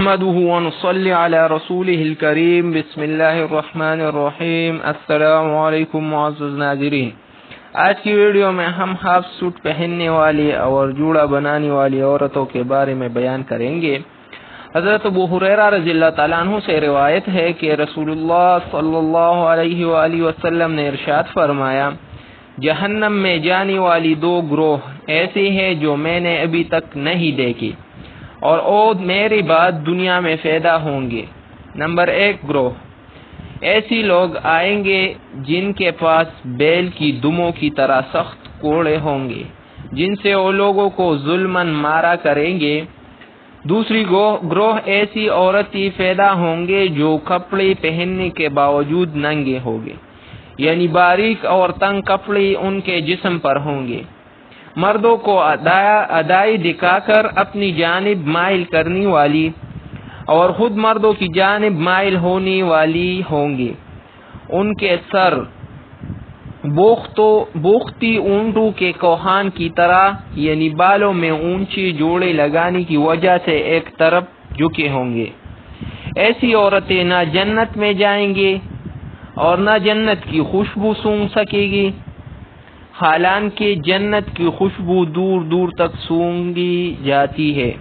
نحمده ونصلي على رسوله الكريم بسم الله الرحمن الرحیم۔ السلام علیکم معزز ناظرین، آج کی ویڈیو میں ہم ہاف سوٹ پہننے والی اور جوڑا بنانے والی عورتوں کے بارے میں بیان کریں گے۔ حضرت ابو ہریرہ رضی اللہ تعالیٰ عنہ سے روایت ہے کہ رسول اللہ صلی اللہ علیہ وآلہ وسلم نے ارشاد فرمایا، جہنم میں جانے والی دو گروہ ایسی ہیں جو میں نے ابھی تک نہیں دیکھی اور وہ میری بعد دنیا میں پیدا ہوں گے۔ نمبر 1 گروہ، ایسی لوگ آئیں گے جن کے پاس بیل کی دموں کی طرح سخت کوڑے ہوں گے، جن سے وہ لوگوں کو ظلماً مارا کریں گے۔ دوسری گروہ ایسی عورتیں پیدا ہوں گے جو کپڑے پہننے کے باوجود ننگے ہوں گے، یعنی باریک اور تنگ کپڑے ان کے جسم پر ہوں گے، مردوں کو ادائی دکھا کر اپنی جانب مائل کرنے والی اور خود مردوں کی جانب مائل ہونے والی ہوں گے۔ ان کے سر بوختی اونٹوں کے کوہان کی طرح، یعنی بالوں میں اونچی جوڑے لگانے کی وجہ سے ایک طرف جھکے ہوں گے۔ ایسی عورتیں نہ جنت میں جائیں گے اور نہ جنت کی خوشبو سونگھ سکے گی، حالانکہ جنت کی خوشبو دور دور تک سونگھی جاتی ہے۔